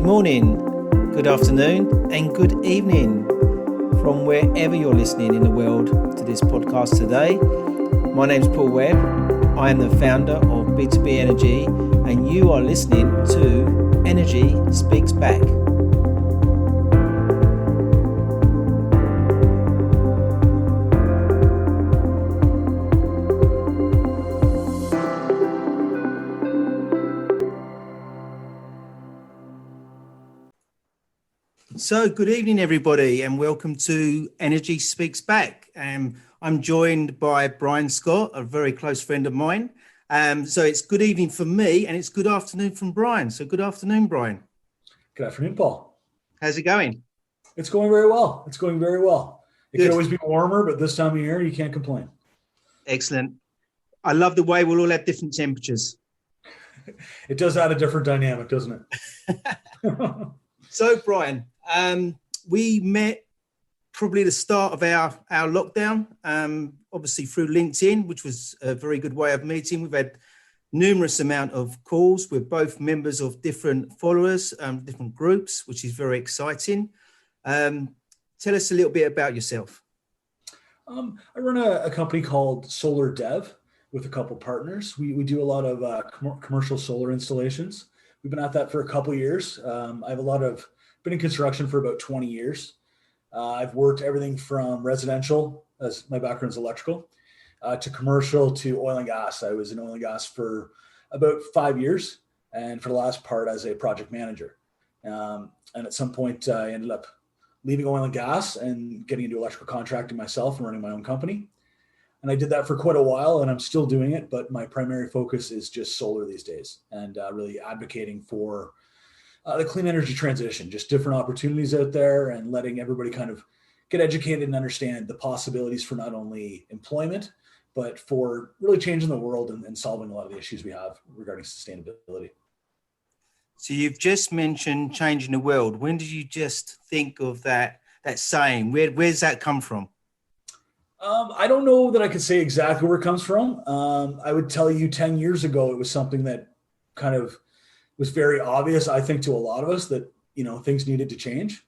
morning, good afternoon, and good evening from wherever you're listening in the world to this podcast today. My name's Paul Webb. I am the founder of B2B Energy, and you are listening to Energy Speaks Back. So good evening, everybody, and welcome to Energy Speaks Back. I'm joined by Brian Scott, a very close friend of mine. So it's good evening for me and it's good afternoon from Brian. So good afternoon, Brian. Good afternoon, Paul. How's it going? It's going very well. It's going very well. It Good. could always be warmer, but this time of year, you can't complain. Excellent. I love the way we'll all have different temperatures. It does add a different dynamic, doesn't it? So, Brian, we met probably the start of our lockdown, obviously through LinkedIn, which was a very good way of meeting. We've had numerous amount of calls. We're both members of different followers, different groups, which is very exciting. Tell us a little bit about yourself. I run a company called Solar Dev with a couple partners. We do a lot of commercial solar installations. We've been at that for a couple of years. I have been in construction for about 20 years. I've worked everything from residential, as my background is electrical, to commercial to oil and gas. I was in oil and gas for about 5 years, and for the last part as a project manager. And at some point, I ended up leaving oil and gas and getting into electrical contracting myself and running my own company. And I did that for quite a while, and I'm still doing it, but my primary focus is just solar these days, and really advocating for the clean energy transition, just different opportunities out there, and letting everybody kind of get educated and understand the possibilities for not only employment, but for really changing the world and solving a lot of the issues we have regarding sustainability. So you've just mentioned changing the world. When did you just think of that saying? Where's that come from? I don't know that I could say exactly where it comes from. I would tell you 10 years ago, it was something that kind of was very obvious, I think, to a lot of us that, things needed to change.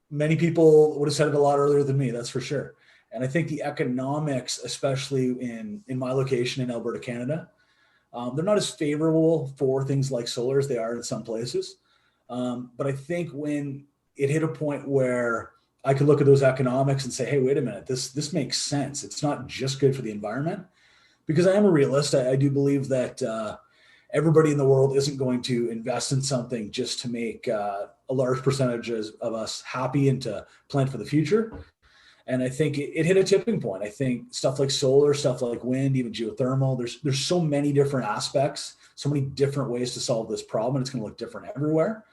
Many people would have said it a lot earlier than me, that's for sure. And I think the economics, especially in my location in Alberta, Canada, they're not as favorable for things like solar as they are in some places. But I think when it hit a point where I could look at those economics and say, hey, wait a minute, this makes sense. It's not just good for the environment. Because I am a realist. I do believe that everybody in the world isn't going to invest in something just to make a large percentage of us happy and to plan for the future. And I think it hit a tipping point. I think stuff like solar, stuff like wind, even geothermal, there's so many different aspects, so many different ways to solve this problem, and it's going to look different everywhere.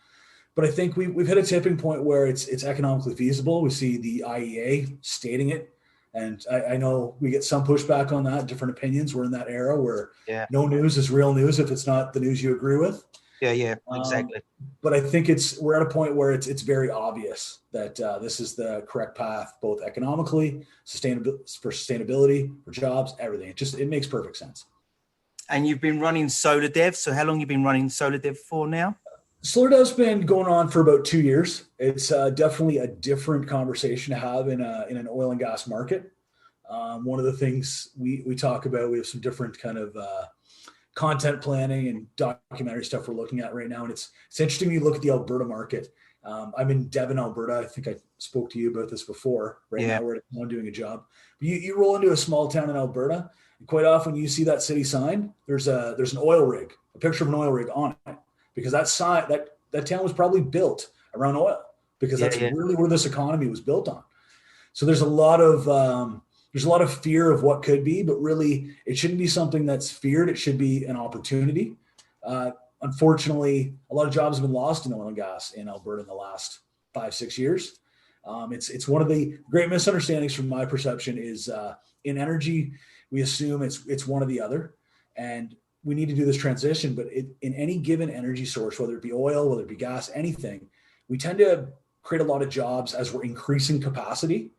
But I think we've hit a tipping point where it's economically feasible. We see the IEA stating it. And I know we get some pushback on that, different opinions. We're in that era where no news is real news if it's not the news you agree with. Yeah, exactly. But I think we're at a point where it's very obvious that this is the correct path, both economically, for sustainability, for jobs, everything. It makes perfect sense. And you've been running Solar Dev. So how long have you been running Solar Dev for now? Solar Dev's been going on for about 2 years. It's definitely a different conversation to have in an oil and gas market. One of the things we talk about, we have some different kind of content planning and documentary stuff we're looking at right now. And it's interesting when you look at the Alberta market. I'm in Devon, Alberta. I think I spoke to you about this before. Now we're doing a job. But you roll into a small town in Alberta, and quite often you see that city sign. There's an oil rig, a picture of an oil rig on it. Because that town was probably built around oil, because that's really where this economy was built on. So there's a lot of fear of what could be, but really it shouldn't be something that's feared. It should be an opportunity. Unfortunately, a lot of jobs have been lost in oil and gas in Alberta in the last 5-6 years. It's one of the great misunderstandings from my perception is in energy, we assume it's one or the other. And we need to do this transition, but in any given energy source, whether it be oil, whether it be gas, anything, we tend to create a lot of jobs as we're increasing capacity.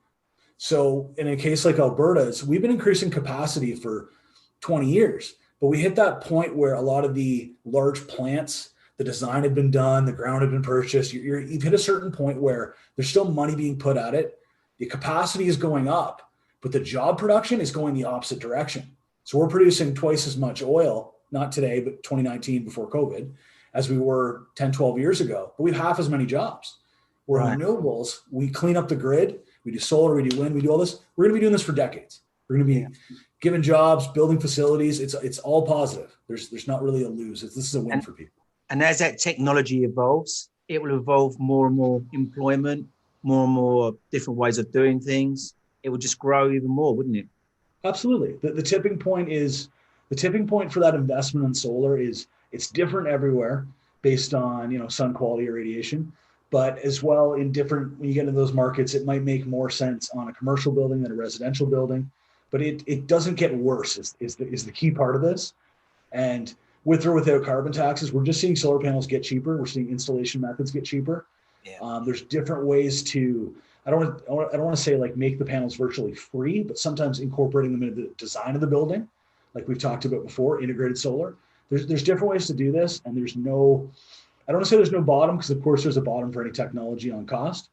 So in a case like Alberta's, we've been increasing capacity for 20 years, but we hit that point where a lot of the large plants the design had been done, the ground had been purchased. You've hit a certain point where there's still money being put at it. The capacity is going up, but the job production is going the opposite direction. So we're producing twice as much oil, not today, but 2019 before COVID, as we were 10, 12 years ago. But we have half as many jobs. Where Right. renewables, we clean up the grid, we do solar, we do wind, we do all this. We're going to be doing this for decades. We're going to be giving jobs, building facilities. It's all positive. There's not really a lose. This is a win for people. And as that technology evolves, it will evolve more and more employment, more and more different ways of doing things. It will just grow even more, wouldn't it? Absolutely. The tipping point for that investment in solar is it's different everywhere based on, sun quality or radiation. But as well when you get into those markets, it might make more sense on a commercial building than a residential building. But it doesn't get worse is the key part of this. And with or without carbon taxes, we're just seeing solar panels get cheaper. We're seeing installation methods get cheaper. Yeah. There's different ways to, I don't want to say like make the panels virtually free, but sometimes incorporating them into the design of the building, like we've talked about before, integrated solar. There's different ways to do this, and I don't want to say there's no bottom, because of course there's a bottom for any technology on cost,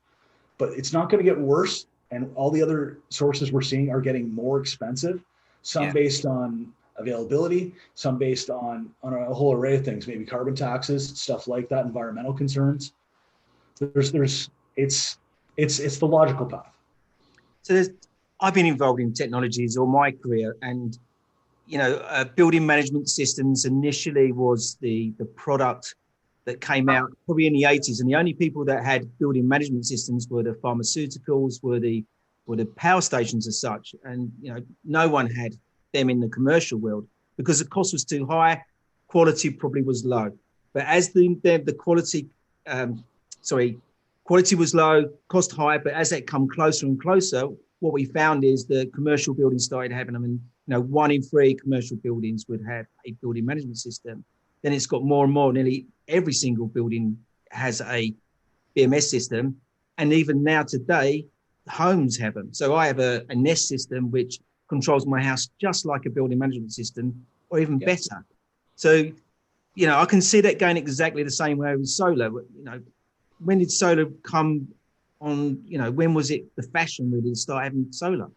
but it's not going to get worse. And all the other sources we're seeing are getting more expensive, some based on availability, some based on a whole array of things, maybe carbon taxes, stuff like that, environmental concerns. It's the logical path. So I've been involved in technologies all my career, and building management systems initially was the product that came out probably in the 80s, and the only people that had building management systems were the pharmaceuticals, were the power stations as such, and no one had them in the commercial world because the cost was too high, quality probably was low. But as the quality was low, cost high, but as that come closer and closer, what we found is the commercial buildings started having them, and 1 in 3 commercial buildings would have a building management system. Then it's got more and more. Nearly every single building has a BMS system. And even now today, homes have them. So I have a Nest system which controls my house just like a building management system, or even better. So, I can see that going exactly the same way with solar. When did solar come on? When was it the fashion really to start having solar?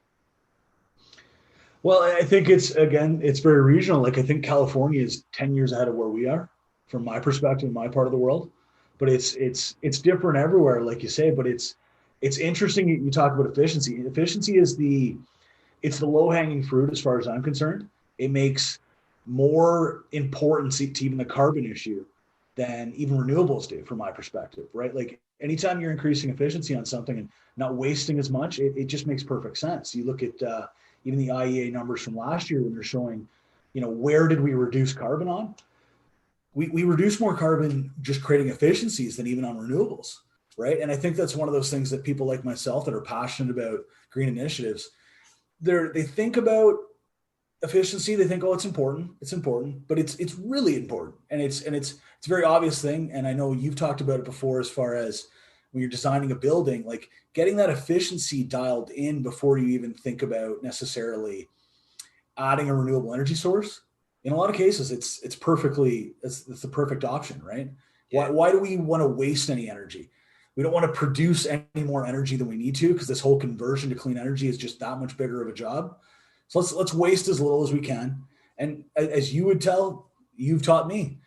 Well, I think it's very regional. Like I think California is 10 years ahead of where we are from my perspective, in my part of the world, but it's different everywhere, like you say, but it's interesting. You talk about efficiency. Efficiency is it's the low hanging fruit as far as I'm concerned. It makes more importance to even the carbon issue than even renewables do from my perspective, right? Like anytime you're increasing efficiency on something and not wasting as much, it just makes perfect sense. You look at, even the IEA numbers from last year when they're showing, where did we reduce carbon on? We reduce more carbon just creating efficiencies than even on renewables, right? And I think that's one of those things that people like myself that are passionate about green initiatives, they think about efficiency. They think, oh, it's important, but it's really important, and it's a very obvious thing. And I know you've talked about it before, as far as when you're designing a building, like getting that efficiency dialed in before you even think about necessarily adding a renewable energy source. In a lot of cases, it's the perfect option, right? Yeah. Why do we want to waste any energy? We don't want to produce any more energy than we need to, because this whole conversion to clean energy is just that much bigger of a job. So let's waste as little as we can. And as you would tell, you've taught me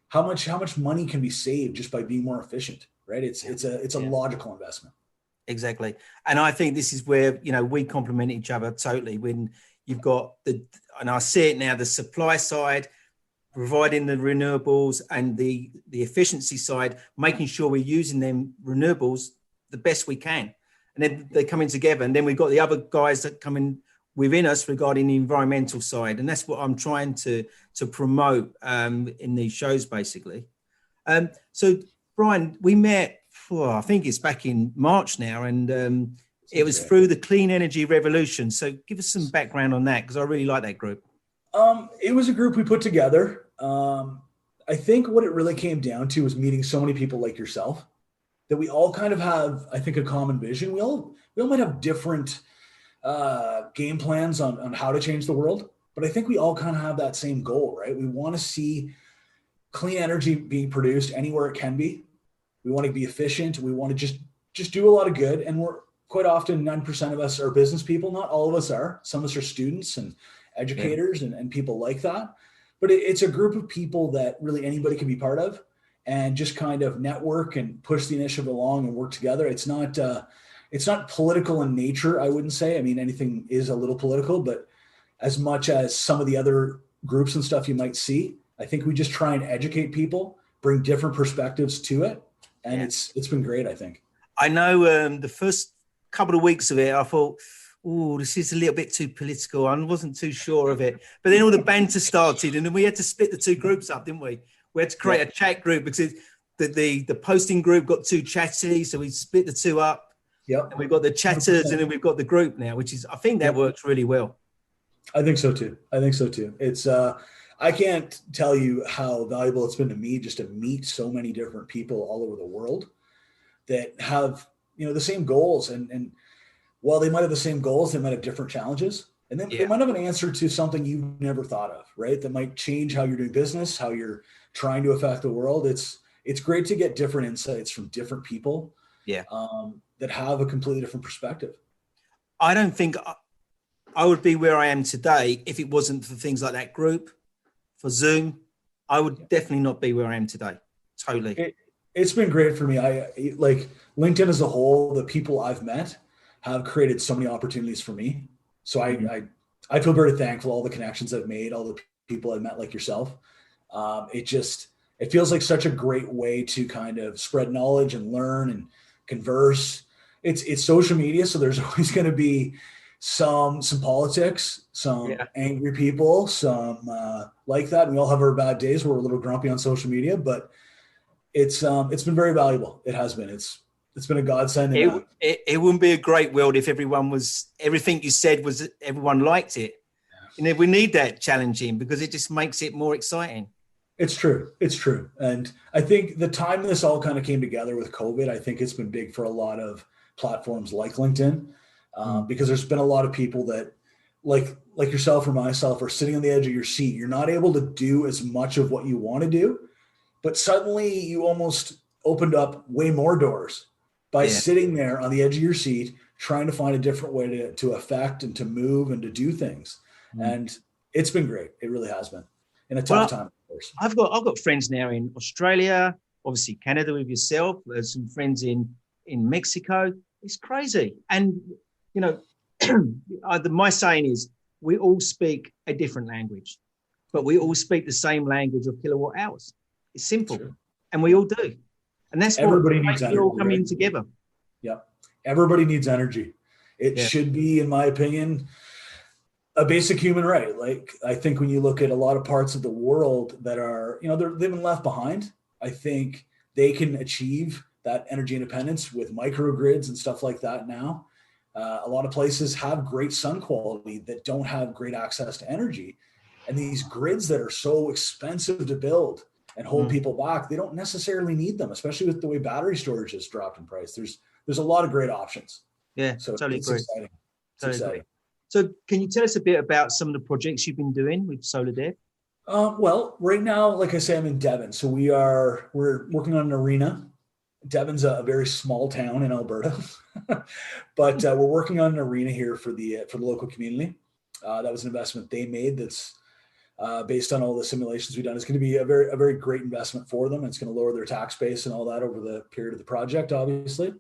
how much money can be saved just by being more efficient. Right. It's a logical investment. Exactly. And I think this is where, we complement each other totally. When you've got and I see it now, the supply side, providing the renewables, and the efficiency side, making sure we're using them renewables the best we can. And then they come in together. And then we've got the other guys that come in within us regarding the environmental side. And that's what I'm trying to promote in these shows, basically. So Brian, we met, I think it's back in March now, and it was through the Clean Energy Revolution. So give us some background on that, because I really like that group. It was a group we put together. I think what it really came down to was meeting so many people like yourself, that we all kind of have, I think, a common vision. We all might have different game plans on how to change the world, but I think we all kind of have that same goal, right? We want to see clean energy being produced anywhere it can be. We want to be efficient. We want to just do a lot of good. And we're quite often 9% of us are business people. Not all of us are. Some of us are students and educators and people like that. But it's a group of people that really anybody can be part of and just kind of network and push the initiative along and work together. It's not political in nature, I wouldn't say. I mean, anything is a little political, but as much as some of the other groups and stuff you might see, I think we just try and educate people, bring different perspectives to it. And it's been great, I think. I know the first couple of weeks of it, I thought, oh, this is a little bit too political. I wasn't too sure of it. But then all the banter started, and then we had to split the two groups up, didn't we? We had to create a chat group because the posting group got too chatty, so we split the two up. Yep. And we've got the chatters 100%. And then we've got the group now, which is, I think that works really well. I think so too. It's, I can't tell you how valuable it's been to me just to meet so many different people all over the world that have, the same goals. And while they might have the same goals, they might have different challenges. And then they might have an answer to something you've never thought of, right? That might change how you're doing business, how you're trying to affect the world. It's great to get different insights from different people that have a completely different perspective. I don't think I would be where I am today if it wasn't for things like that group, for Zoom. I would definitely not be where I am today. Totally. It's been great for me. I like LinkedIn as a whole, the people I've met have created so many opportunities for me. So I feel very thankful, all the connections I've made, all the people I've met like yourself. It feels like such a great way to kind of spread knowledge and learn and converse. It's social media. So there's always going to be some politics, some angry people, some like that. We all have our bad days where we're a little grumpy on social media, but it's been very valuable. It has been. It's been a godsend. It wouldn't be a great world if everything you said was everyone liked it. We need that challenging because it just makes it more exciting. It's true. And I think the time this all kind of came together with COVID, I think it's been big for a lot of platforms like LinkedIn. Because there's been a lot of people that like yourself or myself are sitting on the edge of your seat. You're not able to do as much of what you want to do, but suddenly you almost opened up way more doors by sitting there on the edge of your seat, trying to find a different way to affect and to move and to do things. And it's been great. It really has been in a tough time, of course. I've got friends now in Australia, obviously Canada with yourself. There's some friends in Mexico. It's crazy. And my saying is we all speak a different language, but we all speak the same language of kilowatt hours. It's simple. And we all do. And that's everybody needs energy. We're all coming together. Yeah. Everybody needs energy. It should be, in my opinion, a basic human right. Like, I think when you look at a lot of parts of the world that are, they've been left behind, I think they can achieve that energy independence with microgrids and stuff like that now. A lot of places have great sun quality that don't have great access to energy. And these grids that are so expensive to build and hold people back, they don't necessarily need them, especially with the way battery storage has dropped in price. There's a lot of great options. Yeah, so totally it's agree. Exciting. It's totally exciting. Agree. So can you tell us a bit about some of the projects you've been doing with Solar Dev? Well, right now, like I say, I'm in Devon. So we're working on an arena. Devon's a very small town in Alberta, but we're working on an arena here for the local community. That was an investment they made. That's based on all the simulations we've done. It's going to be a very great investment for them. It's going to lower their tax base and all that over the period of the project, obviously.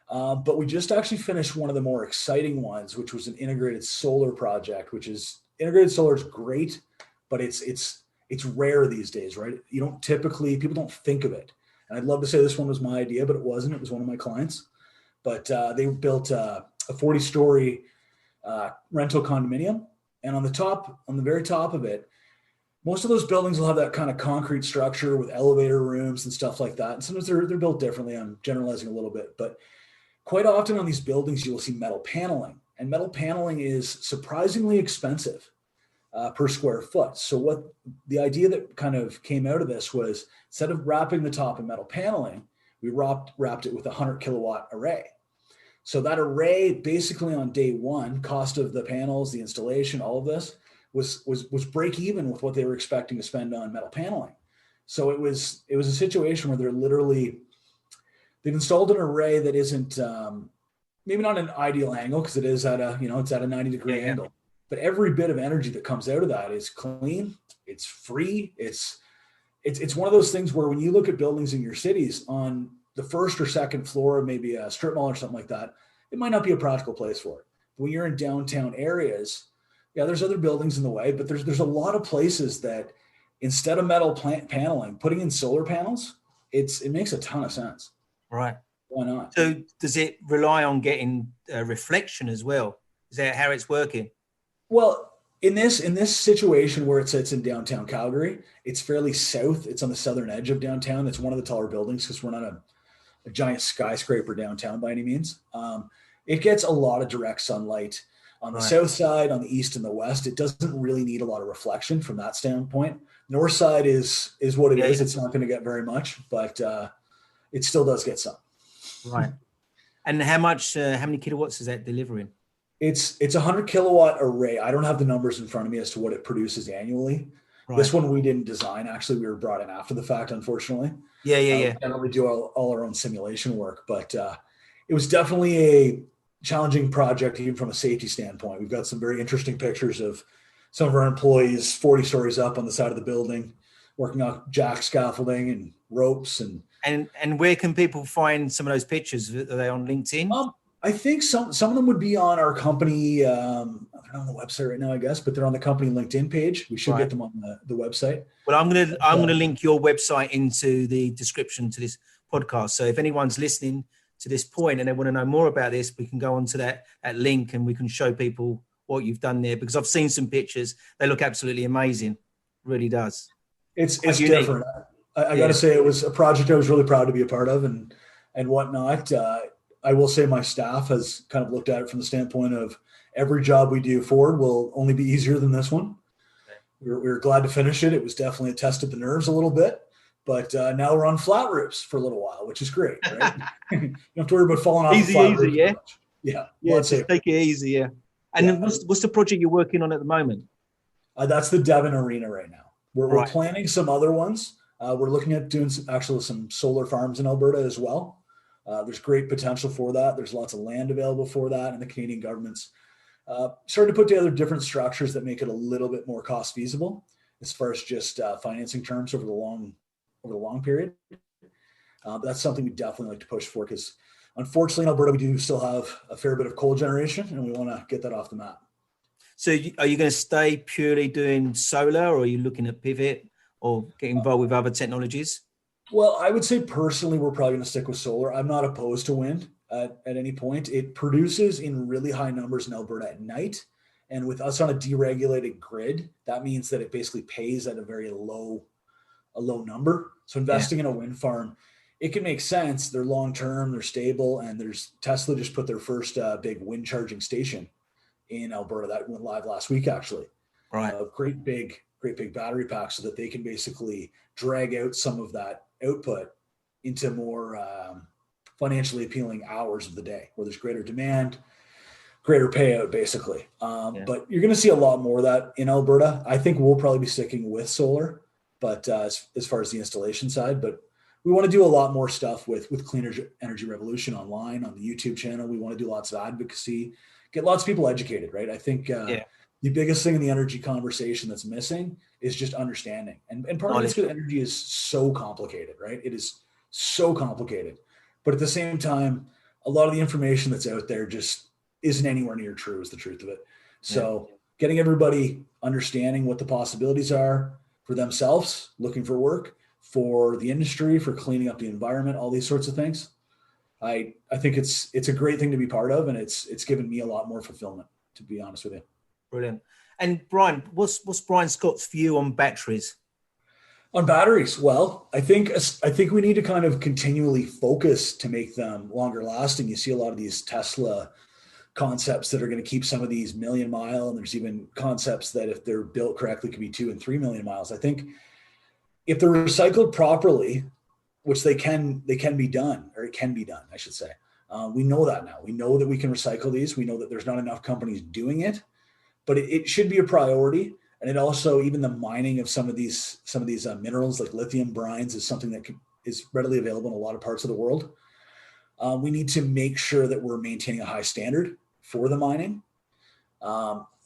But we just actually finished one of the more exciting ones, which was an integrated solar project. Integrated solar is great, but it's rare these days, right? People don't think of it. And I'd love to say this one was my idea, but it wasn't. It was one of my clients. But they built a 40-story rental condominium. And on the very top of it, most of those buildings will have that kind of concrete structure with elevator rooms and stuff like that. And sometimes they're built differently. I'm generalizing a little bit. But quite often on these buildings, you will see metal paneling. And metal paneling is surprisingly expensive per square foot. So what the idea that kind of came out of this was, instead of wrapping the top in metal paneling, we wrapped it with a 100 kilowatt array. So that array, basically on day one, cost of the panels, the installation, all of this was break even with what they were expecting to spend on metal paneling. So it was a situation where they've installed an array that isn't maybe not an ideal angle because it is at a it's at a 90-degree angle, but every bit of energy that comes out of that is clean, it's free, it's one of those things where when you look at buildings in your cities on the first or second floor of maybe a strip mall or something like that, it might not be a practical place for it. But when you're in downtown areas, there's other buildings in the way, but there's a lot of places that instead of metal paneling, putting in solar panels, it makes a ton of sense. Right. Why not? So does it rely on getting reflection as well? Is that how it's working? Well, in this situation where it sits in downtown Calgary, it's fairly south. It's on the southern edge of downtown. It's one of the taller buildings because we're not a giant skyscraper downtown by any means. It gets a lot of direct sunlight on the south side, on the east and the west. It doesn't really need a lot of reflection from that standpoint. North side is what it is. It's not going to get very much, but it still does get some. Right. And how many kilowatts is that delivering? It's a 100 kilowatt array. I don't have the numbers in front of me as to what it produces annually. Right. This one we didn't design. Actually, we were brought in after the fact, unfortunately. Yeah. We generally do all our own simulation work, but it was definitely a challenging project, even from a safety standpoint. We've got some very interesting pictures of some of our employees 40 stories up on the side of the building, working on jack scaffolding and ropes. And where can people find some of those pictures? Are they on LinkedIn? I think some of them would be on our company. They're on the website right now, I guess, but they're on the company LinkedIn page. We should get them on the website. Well, I'm gonna link your website into the description to this podcast. So if anyone's listening to this point and they want to know more about this, we can go on to that link and we can show people what you've done there, because I've seen some pictures. They look absolutely amazing. It really does. It's different. I got to say, it was a project I was really proud to be a part of and whatnot. I will say my staff has kind of looked at it from the standpoint of every job we do forward will only be easier than this one. We were glad to finish it. It was definitely a test of the nerves a little bit, but now we're on flat roofs for a little while, which is great, right? You don't have to worry about falling off the flat roof. Yeah. Just take it easy, yeah. And then what's the project you're working on at the moment? That's the Devon Arena right now. We're planning some other ones. We're looking at doing some solar farms in Alberta as well. There's great potential for that. There's lots of land available for that, and the Canadian government's starting to put together different structures that make it a little bit more cost feasible as far as just financing terms over the long period. That's something we definitely like to push for, because unfortunately in Alberta we do still have a fair bit of coal generation, and we want to get that off the map. So are you going to stay purely doing solar, or are you looking at pivot or get involved with other technologies? Well, I would say personally, we're probably going to stick with solar. I'm not opposed to wind at any point. It produces in really high numbers in Alberta at night. And with us on a deregulated grid, that means that it basically pays at a very low number. So investing in a wind farm, it can make sense. They're long-term, they're stable, and Tesla just put their first big wind charging station in Alberta that went live last week, actually. Right. Great big battery packs so that they can basically drag out some of that output into more financially appealing hours of the day where there's greater demand, greater payout, basically. But you're going to see a lot more of that in Alberta. I think we'll probably be sticking with solar, but as far as the installation side, but we want to do a lot more stuff with Clean Energy Revolution online on the YouTube channel. We want to do lots of advocacy, get lots of people educated, right? I think the biggest thing in the energy conversation that's missing is just understanding. And part of it's because energy is so complicated, right? It is so complicated. But at the same time, a lot of the information that's out there just isn't anywhere near true, is the truth of it. So getting everybody understanding what the possibilities are for themselves, looking for work, for the industry, for cleaning up the environment, all these sorts of things. I think it's a great thing to be part of, and it's given me a lot more fulfillment, to be honest with you. Brilliant. And Brian, what's Brian Scott's view on batteries? On batteries, well, I think we need to kind of continually focus to make them longer lasting. You see a lot of these Tesla concepts that are going to keep some of these 1 million mile, and there's even concepts that if they're built correctly could be 2 and 3 million miles. I think if they're recycled properly, which they can be done, or it can be done, I should say. We know that now. We know that we can recycle these. We know that there's not enough companies doing it, but it should be a priority. And it also, even the mining of some of these minerals like lithium brines is something that is readily available in a lot of parts of the world. We need to make sure that we're maintaining a high standard for the mining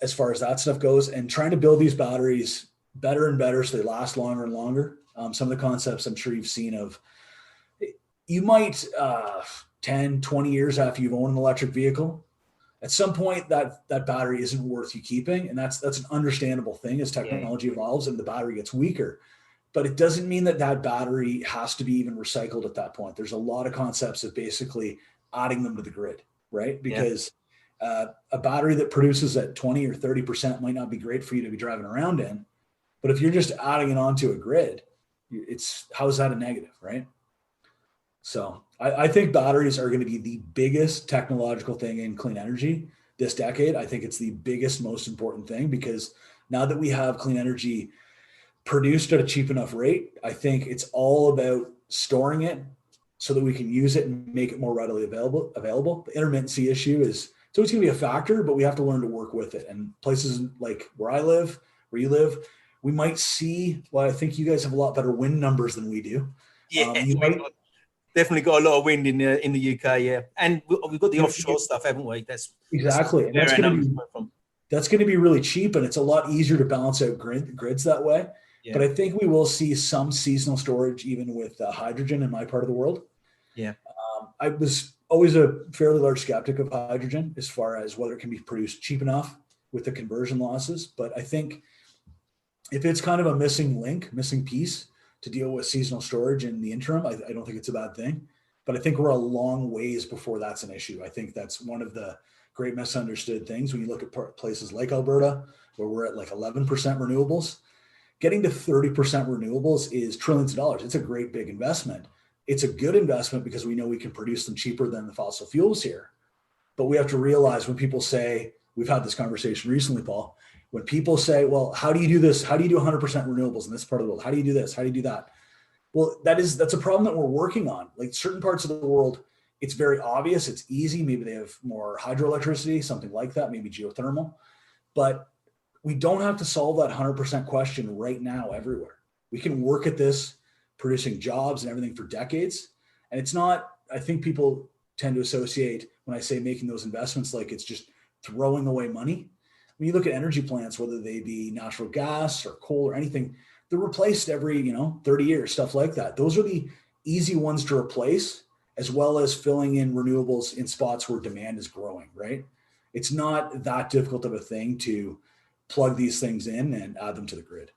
as far as that stuff goes, and trying to build these batteries better and better so they last longer and longer. Some of the concepts I'm sure you've seen of, you might 10, 20 years after you've owned an electric vehicle, at some point that battery isn't worth you keeping. And that's an understandable thing as technology evolves and the battery gets weaker. But it doesn't mean that battery has to be even recycled at that point. There's a lot of concepts of basically adding them to the grid, right? Because a battery that produces at 20 or 30% might not be great for you to be driving around in. But if you're just adding it onto a grid, how is that a negative, right? So I think batteries are going to be the biggest technological thing in clean energy this decade. I think it's the biggest, most important thing, because now that we have clean energy produced at a cheap enough rate, I think it's all about storing it so that we can use it and make it more readily available. The intermittency issue it's always going to be a factor, but we have to learn to work with it. And places like where I live, where you live, we might see, well, I think you guys have a lot better wind numbers than we do. Yeah, definitely got a lot of wind in the UK, yeah. And we've got the offshore stuff, haven't we? That's exactly. That's going to be really cheap, and it's a lot easier to balance out grids that way. Yeah. But I think we will see some seasonal storage even with hydrogen in my part of the world. Yeah. I was always a fairly large skeptic of hydrogen as far as whether it can be produced cheap enough with the conversion losses. But I think if it's kind of a missing piece to deal with seasonal storage in the interim, I don't think it's a bad thing. But I think we're a long ways before that's an issue. I think that's one of the great misunderstood things when you look at places like Alberta, where we're at like 11% renewables. Getting to 30% renewables is trillions of dollars. It's a great big investment. It's a good investment because we know we can produce them cheaper than the fossil fuels here. But we have to realize when people say, we've had this conversation recently, Paul, when people say, well, how do you do this? How do you do 100% renewables in this part of the world? How do you do this? How do you do that? Well, that's a problem that we're working on. Like certain parts of the world, it's very obvious. It's easy. Maybe they have more hydroelectricity, something like that, maybe geothermal. But we don't have to solve that 100% question right now everywhere. We can work at this, producing jobs and everything for decades. And it's not, I think people tend to associate when I say making those investments like it's just throwing away money. When you look at energy plants, whether they be natural gas or coal or anything, they're replaced every 30 years, stuff like that. Those are the easy ones to replace, as well as filling in renewables in spots where demand is growing, right? It's not that difficult of a thing to plug these things in and add them to the grid.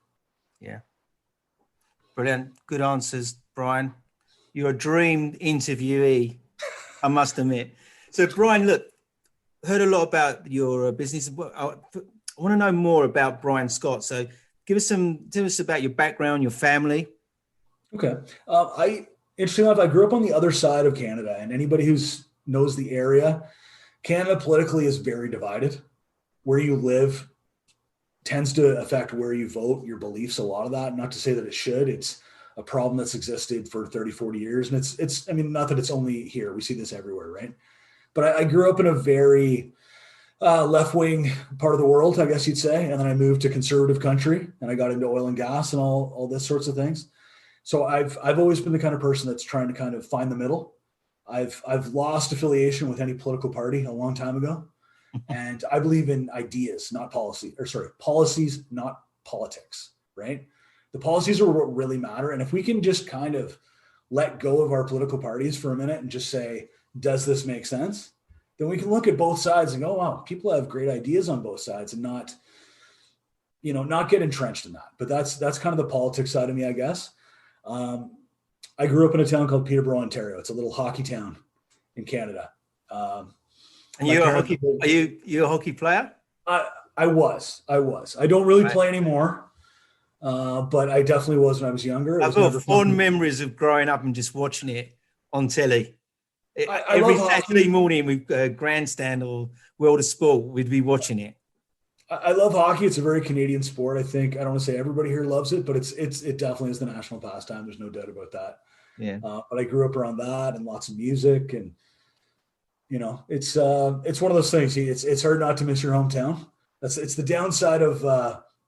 Yeah. Brilliant. Good answers, Brian. You're a dream interviewee, I must admit. So, Brian, look, heard a lot about your business. I want to know more about Brian Scott. So tell us about your background, your family. Okay. Interestingly enough, I grew up on the other side of Canada, and anybody who knows the area, Canada politically is very divided. Where you live tends to affect where you vote, your beliefs, a lot of that. Not to say that it should. It's a problem that's existed for 30, 40 years. And it's not that it's only here. We see this everywhere, right? But I grew up in a very left-wing part of the world, I guess you'd say. And then I moved to conservative country, and I got into oil and gas and all this sorts of things. So I've always been the kind of person that's trying to kind of find the middle. I've lost affiliation with any political party a long time ago. And I believe in ideas, not policies, not politics, right? The policies are what really matter. And if we can just kind of let go of our political parties for a minute and just say, does this make sense? Then we can look at both sides and go, wow, people have great ideas on both sides, and not get entrenched in that. But that's kind of the politics side of me, I guess. I grew up in a town called Peterborough, Ontario. It's a little hockey town in Canada. And you're a hockey player? I was. I don't really play anymore, but I definitely was when I was younger. I've got fond memories of growing up and just watching it on telly. Every Saturday morning with Grandstand or World of Sport, we'd be watching it. I love hockey. It's a very Canadian sport. I think, I don't want to say everybody here loves it, but it definitely is the national pastime. There's no doubt about that. Yeah. But I grew up around that and lots of music, and it's one of those things. It's hard not to miss your hometown. It's the downside of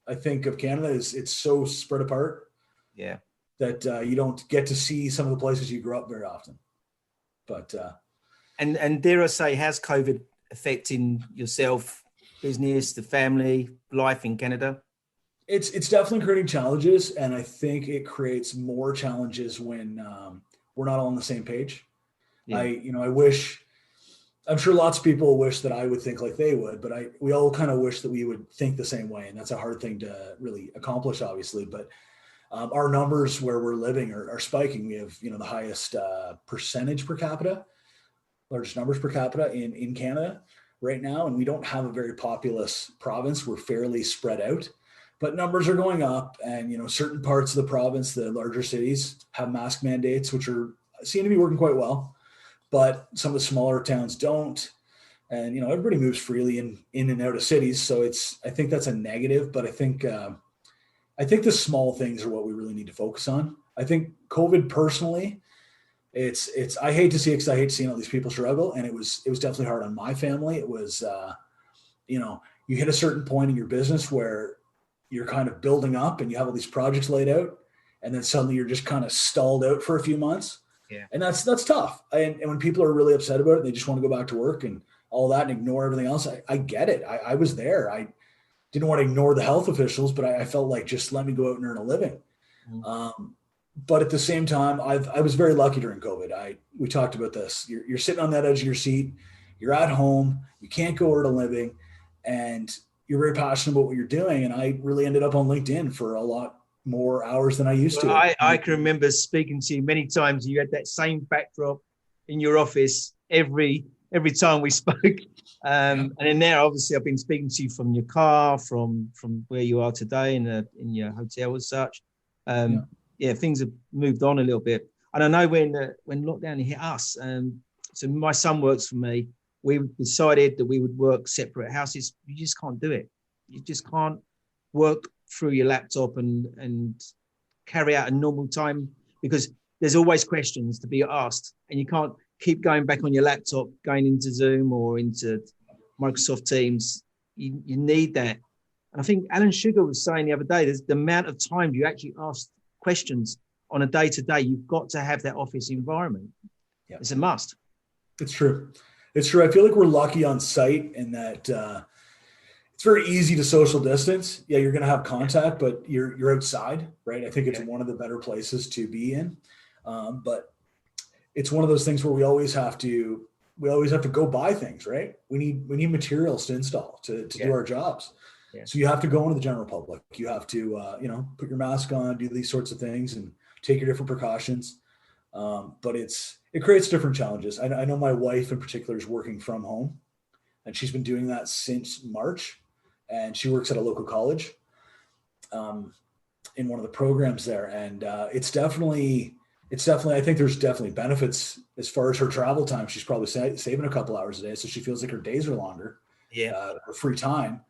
I think of Canada is it's so spread apart. Yeah. That you don't get to see some of the places you grew up very often. But and dare I say, how's COVID affecting yourself, business, the family, life in Canada? It's definitely creating challenges, and I think it creates more challenges when we're not all on the same page. Yeah. I wish. I'm sure lots of people wish that I would think like they would, but we all kind of wish that we would think the same way, and that's a hard thing to really accomplish, obviously. But our numbers where we're living are spiking. We have the highest percentage per capita, largest numbers per capita in Canada right now, and we don't have a very populous province. We're fairly spread out, but numbers are going up, and certain parts of the province, the larger cities, have mask mandates, which seem to be working quite well. But some of the smaller towns don't, and everybody moves freely in and out of cities, so I think that's a negative. But I think the small things are what we really need to focus on. I think COVID personally, it's I hate to see it because I hate seeing all these people struggle, and it was definitely hard on my family. It was you hit a certain point in your business where you're kind of building up and you have all these projects laid out, and then suddenly you're just kind of stalled out for a few months. Yeah. And that's tough. And when people are really upset about it, and they just want to go back to work and all that and ignore everything else. I get it. I was there. I didn't want to ignore the health officials, but I felt like just let me go out and earn a living. Mm-hmm. But at the same time, I was very lucky during COVID. We talked about this. You're sitting on that edge of your seat. You're at home. You can't go earn a living, and you're very passionate about what you're doing. And I really ended up on LinkedIn for a lot more hours than I used to. I can remember speaking to you many times. You had that same backdrop in your office every time we spoke. And then now, obviously, I've been speaking to you from your car, from where you are today in your hotel as such. Things have moved on a little bit. And I know when lockdown hit us, so my son works for me. We decided that we would work separate houses. You just can't do it. You just can't work through your laptop and carry out a normal time, because there's always questions to be asked, and you can't keep going back on your laptop, going into Zoom or into Microsoft Teams. You need that. And I think Alan Sugar was saying the other day, there's the amount of time you actually ask questions on a day-to-day. You've got to have that office environment. Yeah. It's a must. It's true. It's true. I feel like we're lucky on site in that it's very easy to social distance. Yeah, you're going to have contact, but you're outside, right? I think it's one of the better places to be in. But it's one of those things where we always have to go buy things, right? We need materials to install to do our jobs. Yeah. So you have to go into the general public. You have to put your mask on, do these sorts of things, and take your different precautions. But it creates different challenges. I know my wife in particular is working from home, and she's been doing that since March. And she works at a local college in one of the programs there. And it's definitely, I think there's definitely benefits as far as her travel time. She's probably saving a couple hours a day. So she feels like her days are longer, her free time.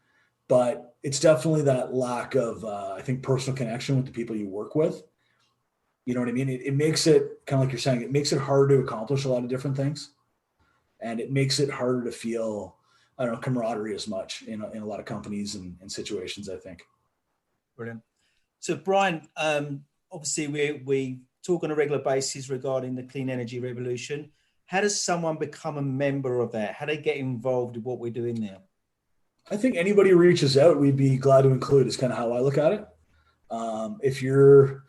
But it's definitely that lack of, I think, personal connection with the people you work with. You know what I mean? It makes it kind of like you're saying, it makes it hard to accomplish a lot of different things. And it makes it harder to feel, I don't know, camaraderie as much in a lot of companies and situations, I think. Brilliant. So Brian, obviously we talk on a regular basis regarding the clean energy revolution. How does someone become a member of that? How do they get involved in what we're doing now? I think anybody who reaches out, we'd be glad to include, is kind of how I look at it. If you're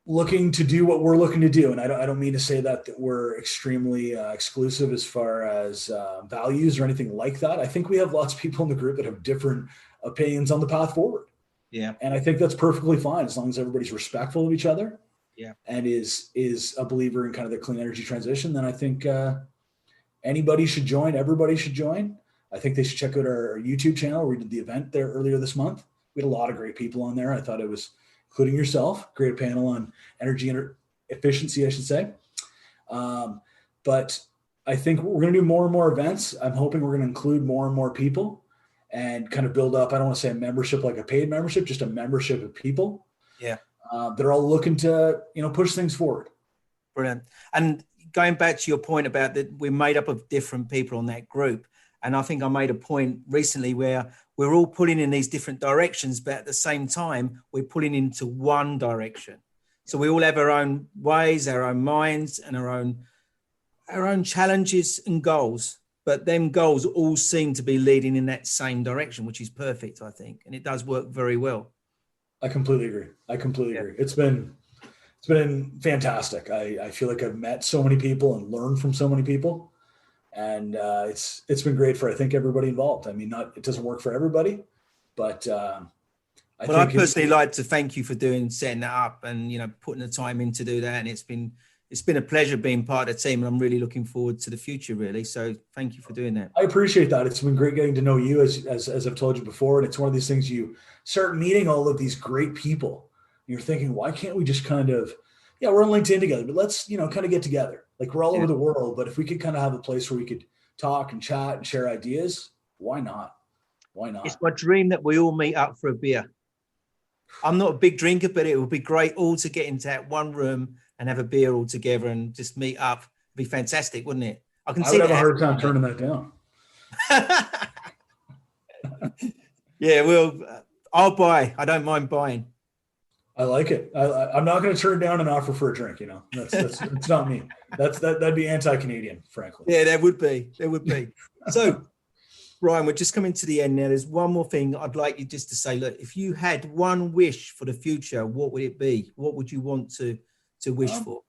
looking to do what we're looking to do, and I don't mean to say that we're extremely exclusive as far as values or anything like that. I think we have lots of people in the group that have different opinions on the path forward. Yeah. And I think that's perfectly fine as long as everybody's respectful of each other. Yeah. And is a believer in kind of the clean energy transition. Then I think anybody should join. Everybody should join. I think they should check out our YouTube channel. We did the event there earlier this month. We had a lot of great people on there. I thought it was, including yourself, great panel on energy efficiency, I should say. But I think we're going to do more and more events. I'm hoping we're going to include more and more people and kind of build up, I don't want to say a membership like a paid membership, just a membership of people. Yeah. They're all looking to, push things forward. Brilliant. And going back to your point about that, we're made up of different people on that group. And I think I made a point recently where we're all pulling in these different directions, but at the same time, we're pulling into one direction. So we all have our own ways, our own minds, and our own challenges and goals. But them goals all seem to be leading in that same direction, which is perfect, I think. And it does work very well. I completely agree. Agree. It's been fantastic. I feel like I've met so many people and learned from so many people. And it's been great for, I think, everybody involved. I mean, it doesn't work for everybody, but I personally like to thank you for setting that up and, putting the time in to do that. And it's been a pleasure being part of the team, and I'm really looking forward to the future, really. So thank you for doing that. I appreciate that. It's been great getting to know you, as I've told you before. And it's one of these things, you start meeting all of these great people. And you're thinking, why can't we just kind of, we're on LinkedIn together, but let's, kind of get together. Like, we're all over the world, but if we could kind of have a place where we could talk and chat and share ideas, why not? Why not? It's my dream that we all meet up for a beer. I'm not a big drinker, but it would be great all to get into that one room and have a beer all together and just meet up. It'd be fantastic, wouldn't it? I would have a hard time turning that down. Yeah, well, I'll buy. I don't mind buying. I like it. I'm not going to turn down an offer for a drink. That's it's not me. That'd be anti-Canadian, frankly. Yeah, there would be. So, Brian, we're just coming to the end now. There's one more thing I'd like you just to say. Look, if you had one wish for the future, what would it be? What would you want to wish for?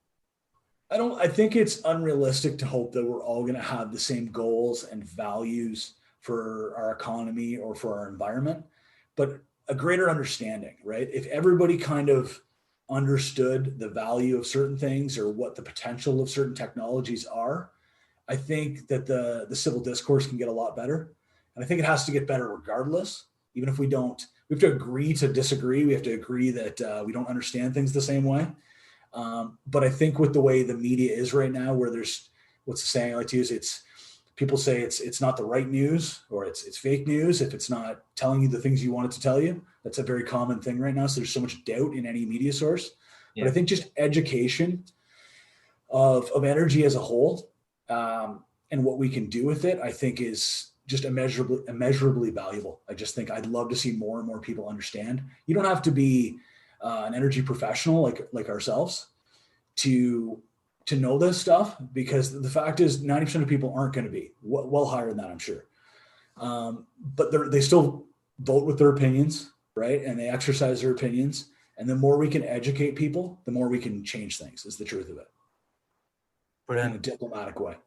I think it's unrealistic to hope that we're all going to have the same goals and values for our economy or for our environment, but a greater understanding, right? If everybody kind of understood the value of certain things or what the potential of certain technologies are, I think that the civil discourse can get a lot better. And I think it has to get better regardless, even if we have to agree to disagree. We have to agree that we don't understand things the same way. But I think with the way the media is right now, where there's, what's the saying I like to use? People say it's not the right news, or it's fake news if it's not telling you the things you want it to tell you. That's a very common thing right now. So there's so much doubt in any media source. Yeah. But I think just education of energy as a whole, and what we can do with it, I think is just immeasurably valuable. I just think I'd love to see more and more people understand. You don't have to be an energy professional like ourselves to know this stuff, because the fact is 90% of people aren't going to be well higher than that, I'm sure. But they still vote with their opinions, right? And they exercise their opinions. And the more we can educate people, the more we can change things, is the truth of it. Brilliant. In a diplomatic way.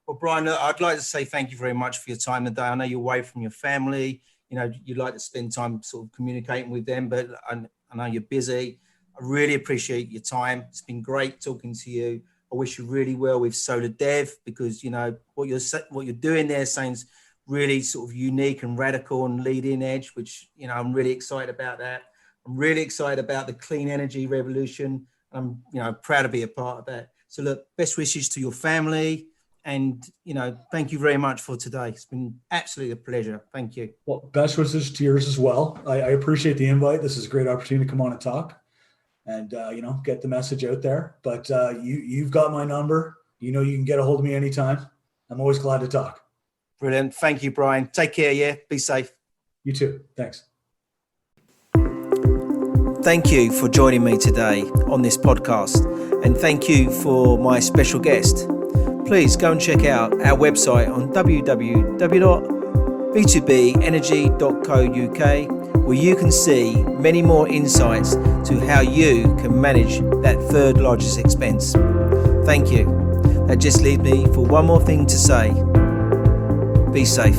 Well, Brian, I'd like to say thank you very much for your time today. I know you're away from your family. You like to spend time sort of communicating with them, but I know you're busy. I really appreciate your time. It's been great talking to you. I wish you really well with Solar Dev, because, what you're doing there sounds really sort of unique and radical and leading edge, which, I'm really excited about that. I'm really excited about the clean energy revolution. I'm, proud to be a part of that. So look, best wishes to your family. And, thank you very much for today. It's been absolutely a pleasure. Thank you. Well, best wishes to yours as well. I appreciate the invite. This is a great opportunity to come on and talk and, get the message out there. But you've got my number. You can get a hold of me anytime. I'm always glad to talk. Brilliant. Thank you, Brian. Take care. Yeah. Be safe. You too. Thanks. Thank you for joining me today on this podcast. And thank you for my special guest. Please go and check out our website on www.b2benergy.co.uk, where you can see many more insights to how you can manage that third largest expense. Thank you. That just leaves me for one more thing to say. Be safe.